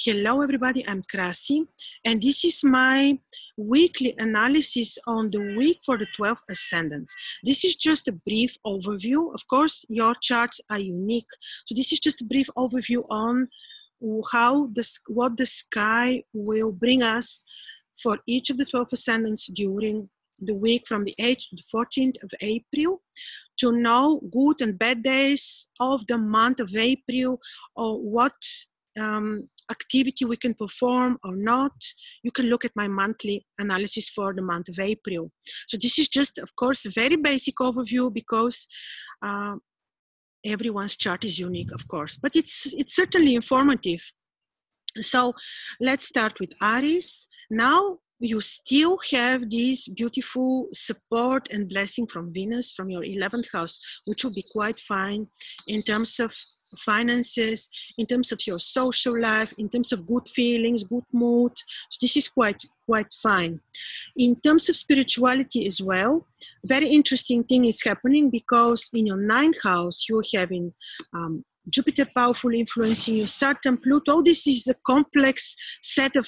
Hello everybody, I'm Krasi, and this is my weekly analysis on the week for the 12 ascendants. This is just a brief overview. Of course, your charts are unique. So this is just a brief overview on what the sky will bring us for each of the 12 ascendants during the week from the 8th to the 14th of April, to know good and bad days of the month of April, or what activity we can perform or not. You can look at my monthly analysis for the month of April. So this is just, of course, a very basic overview, because everyone's chart is unique, of course, but it's certainly informative. So let's start with Aries. Now you still have this beautiful support and blessing from Venus, from your 11th house, which will be quite fine in terms of finances, in terms of your social life, in terms of good feelings, good mood. So this is quite fine. In terms of spirituality as well, very interesting thing is happening, because in your 9th house you're having Jupiter powerful influencing you, Saturn, Pluto. All this is a complex set of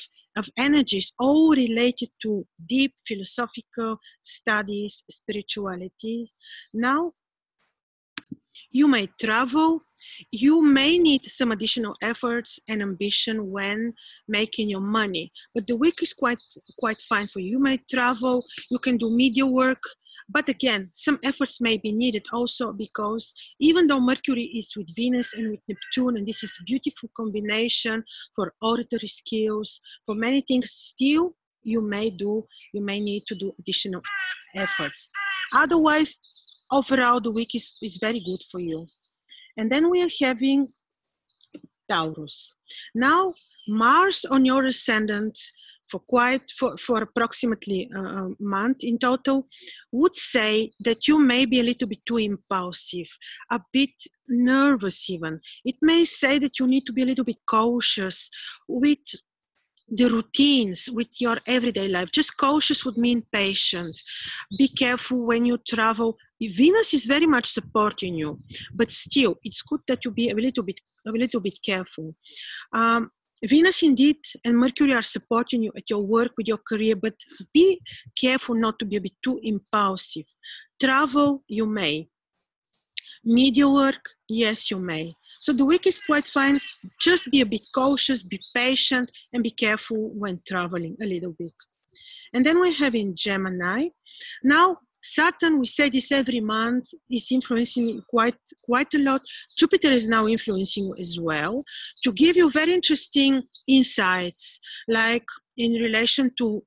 energies, all related to deep philosophical studies, spirituality. Now, you may travel, you may need some additional efforts and ambition when making your money, but the week is quite fine for you. You may travel, you can do media work, but again, some efforts may be needed also, because even though Mercury is with Venus and with Neptune, and this is a beautiful combination for oratory skills, for many things, still you may need to do additional efforts. Otherwise, overall, the week is very good for you. And then we are having Taurus. Now, Mars on your ascendant for approximately a month in total would say that you may be a little bit too impulsive, a bit nervous even. It may say that you need to be a little bit cautious with the routines, with your everyday life. Just cautious would mean patient. Be careful when you travel. Venus is very much supporting you, but still, it's good that you be a little bit careful. Venus indeed and Mercury are supporting you at your work, with your career, but be careful not to be a bit too impulsive. Travel, you may. Media work, yes, you may. So the week is quite fine. Just be a bit cautious, be patient, and be careful when traveling a little bit. And then we have in Gemini. Now, Saturn, we say this every month, is influencing you quite a lot. Jupiter is now influencing you as well, to give you very interesting insights, like in relation to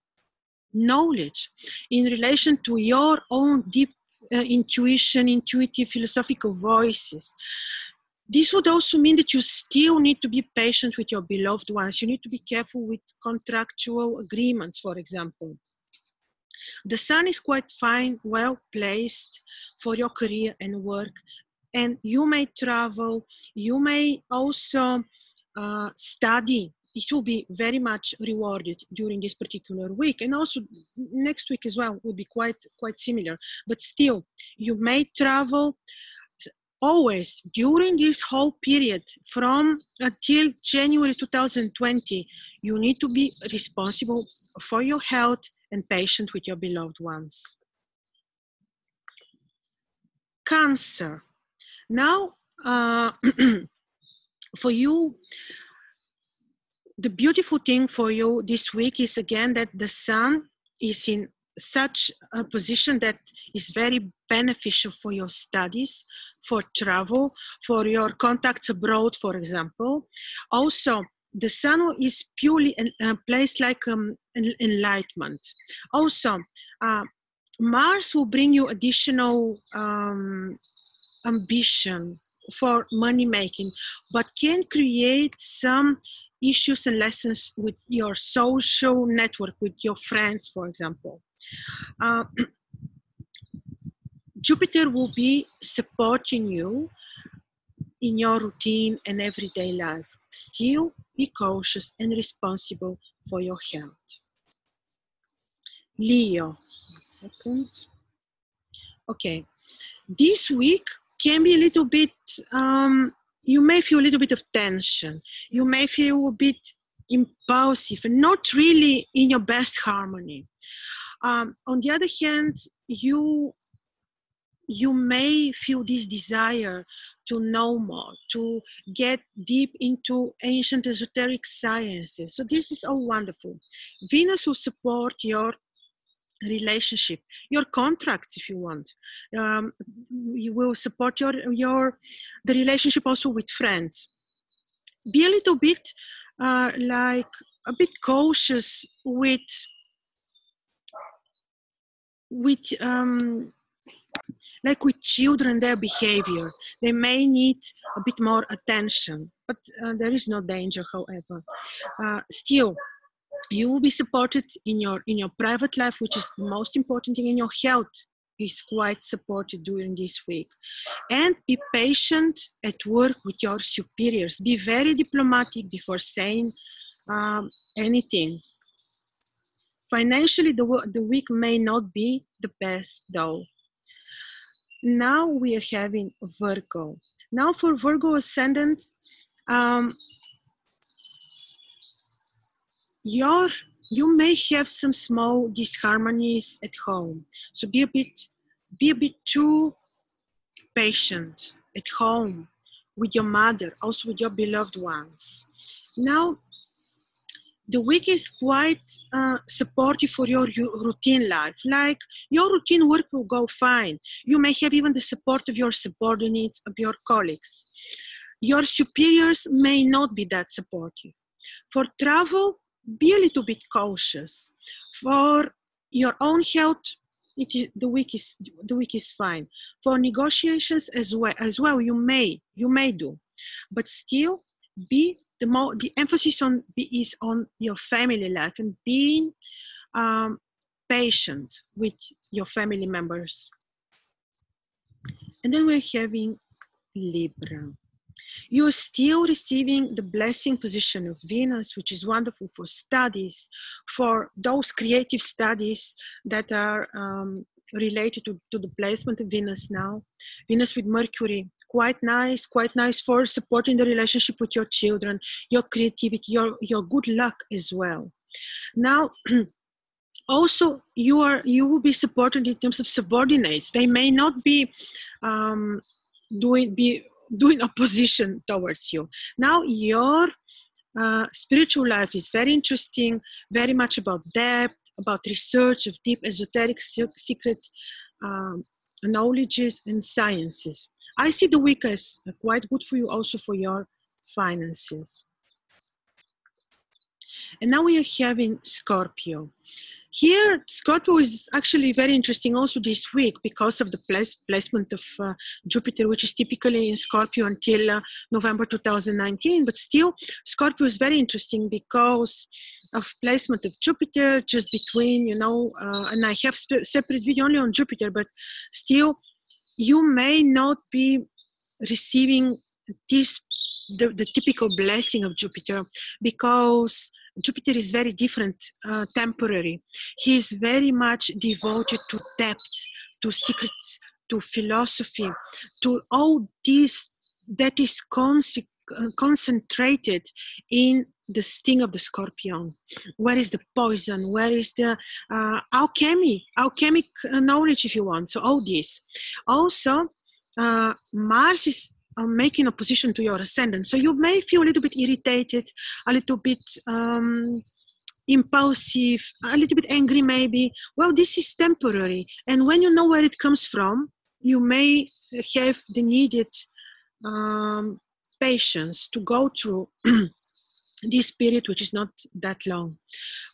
knowledge, in relation to your own deep intuition, intuitive philosophical voices. This would also mean that you still need to be patient with your beloved ones. You need to be careful with contractual agreements, for example. The Sun is quite fine, well placed for your career and work, and you may travel, you may also study. It will be very much rewarded during this particular week, and also next week as well will be quite similar. But still, you may travel. Always during this whole period from until January 2020, you need to be responsible for your health and patient with your beloved ones. Cancer. Now, for you, the beautiful thing for you this week is again that the Sun is in such a position that is very beneficial for your studies, for travel, for your contacts abroad, for example. Also, the Sun is purely a place like enlightenment. Also, Mars will bring you additional ambition for money making, but can create some issues and lessons with your social network, with your friends, for example. Jupiter will be supporting you in your routine and everyday life. Still, be cautious and responsible for your health. Leo, a second. Okay, this week can be a little bit, you may feel a little bit of tension. You may feel a bit impulsive and not really in your best harmony. On the other hand, you may feel this desire to know more, to get deep into ancient esoteric sciences. So this is all wonderful. Venus will support your relationship, your contracts, if you want. You will support the relationship also with friends. Be a little bit a bit cautious with children, their behavior. They may need a bit more attention, but there is no danger, however. Still, you will be supported in your private life, which is the most important thing. In your health is quite supported during this week. And be patient at work with your superiors. Be very diplomatic before saying anything. Financially, the week may not be the best, though. Now we are having Virgo. Now for Virgo ascendant, you may have some small disharmonies at home. So be a bit too patient at home with your mother, also with your beloved ones. Now, the week is quite supportive for your routine life. Like, your routine work will go fine. You may have even the support of your subordinates, of your colleagues. Your superiors may not be that supportive. For travel, be a little bit cautious. For your own health, the week is fine. For negotiations as well, you may do, but still the emphasis is on your family life and being patient with your family members. And then we're having Libra. You're still receiving the blessing position of Venus, which is wonderful for studies, for those creative studies that are related to the placement of Venus now. Venus with Mercury, quite nice for supporting the relationship with your children, your creativity, your good luck as well. Now, also, you will be supported in terms of subordinates. They may not be doing opposition towards you. Now, your spiritual life is very interesting, very much about depth, about research of deep esoteric secret knowledges and sciences. I see the week as quite good for you, also for your finances. And now we are having Scorpio. Here, Scorpio is actually very interesting also this week because of the placement of Jupiter, which is typically in Scorpio until November 2019. But still, Scorpio is very interesting because of placement of Jupiter just between, and I have separate video only on Jupiter, but still, you may not be receiving the typical blessing of Jupiter, because Jupiter is very different, temporary. He is very much devoted to depth, to secrets, to philosophy, to all this that is concentrated in the sting of the Scorpion. Where is the poison? Where is the alchemic knowledge, if you want? So all this. Also, Mars is making opposition to your ascendant. So you may feel a little bit irritated, a little bit impulsive, a little bit angry maybe. Well, this is temporary. And when you know where it comes from, you may have the needed patience to go through this period, which is not that long.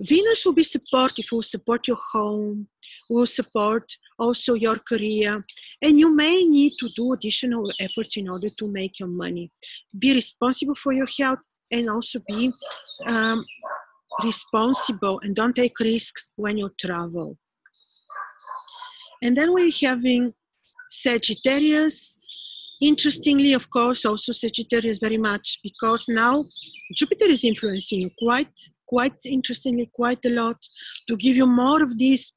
Venus will be supportive, will support your home, will support also your career, and you may need to do additional efforts in order to make your money. Be responsible for your health, and also be responsible and don't take risks when you travel. And then we're having Sagittarius. Interestingly, of course, also Sagittarius very much, because now Jupiter is influencing you quite interestingly, quite a lot, to give you more of these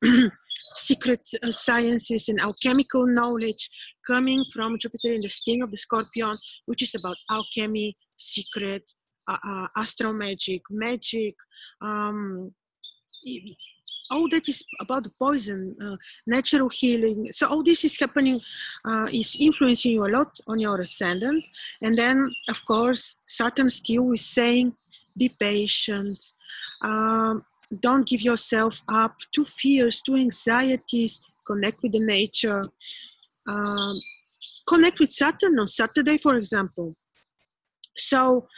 secret sciences and alchemical knowledge coming from Jupiter in the sting of the Scorpion, which is about alchemy, secret, astral magic, all that is about the poison, natural healing. So all this is happening, is influencing you a lot on your ascendant. And then, of course, Saturn still is saying, be patient. Don't give yourself up to fears, to anxieties. Connect with the nature. Connect with Saturn on Saturday, for example. So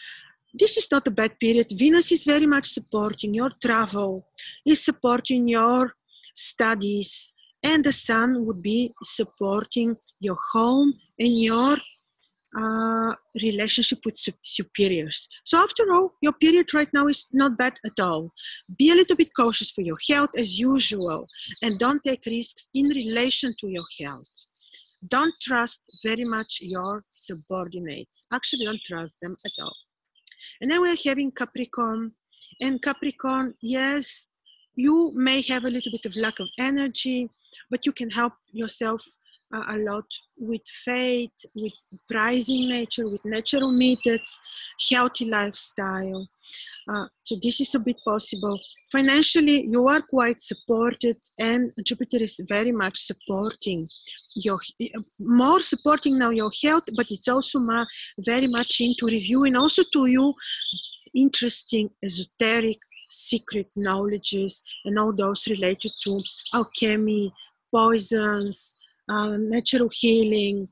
this is not a bad period. Venus is very much supporting your travel, is supporting your studies, and the Sun would be supporting your home and your relationship with superiors. So after all, your period right now is not bad at all. Be a little bit cautious for your health as usual, and don't take risks in relation to your health. Don't trust very much your subordinates. Actually, don't trust them at all. And then we're having Capricorn. And Capricorn, yes, you may have a little bit of lack of energy, but you can help yourself a lot with faith, with prizing nature, with natural methods, healthy lifestyle. So this is a bit possible. Financially, you are quite supported, and Jupiter is very much supporting more supporting now your health, but it's also very much into reviewing also to you interesting esoteric secret knowledges and all those related to alchemy, poisons, natural healing,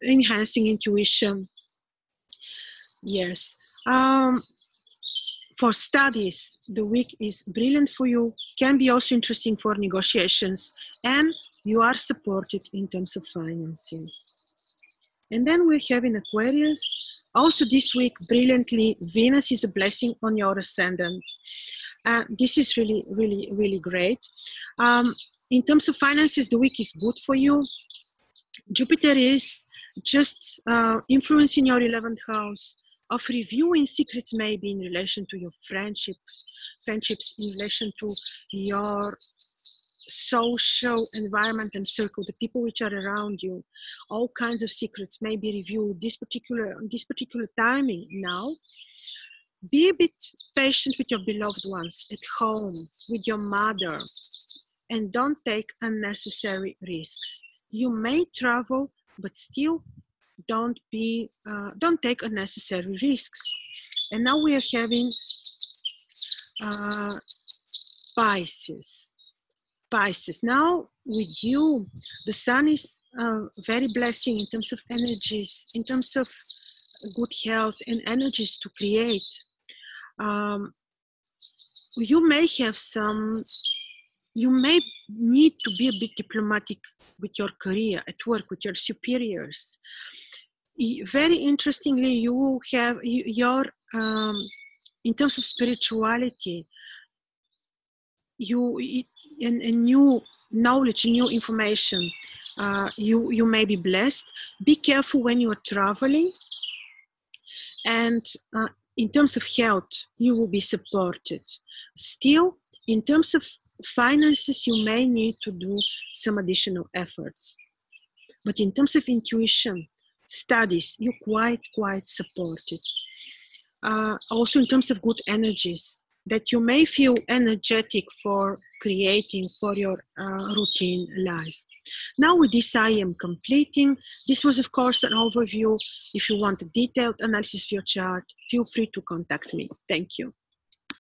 enhancing intuition. Yes. For studies, the week is brilliant for you, can be also interesting for negotiations, and you are supported in terms of finances. And then we have in Aquarius, also this week, brilliantly, Venus is a blessing on your ascendant. This is really, really, really great. In terms of finances, the week is good for you. Jupiter is just influencing your 11th house, of reviewing secrets, maybe in relation to your friendships, in relation to your social environment and circle, the people which are around you. All kinds of secrets may be reviewed this particular timing now. Be a bit patient with your beloved ones at home, with your mother, and don't take unnecessary risks. You may travel, but still don't take unnecessary risks. And now we are having Pisces. Now with you, the Sun is very blessing in terms of energies, in terms of good health and energies to create. You may need to be a bit diplomatic with your career, at work, with your superiors. Very interestingly, you will have your, in terms of spirituality, a new knowledge, new information, you may be blessed. Be careful when you are traveling, and in terms of health, you will be supported. Still, in terms of finances, you may need to do some additional efforts. But in terms of intuition, studies, you're quite supported. Also in terms of good energies, that you may feel energetic for creating for your routine life. Now with this I am completing. This was of course an overview. If you want a detailed analysis of your chart, feel free to contact me. Thank you.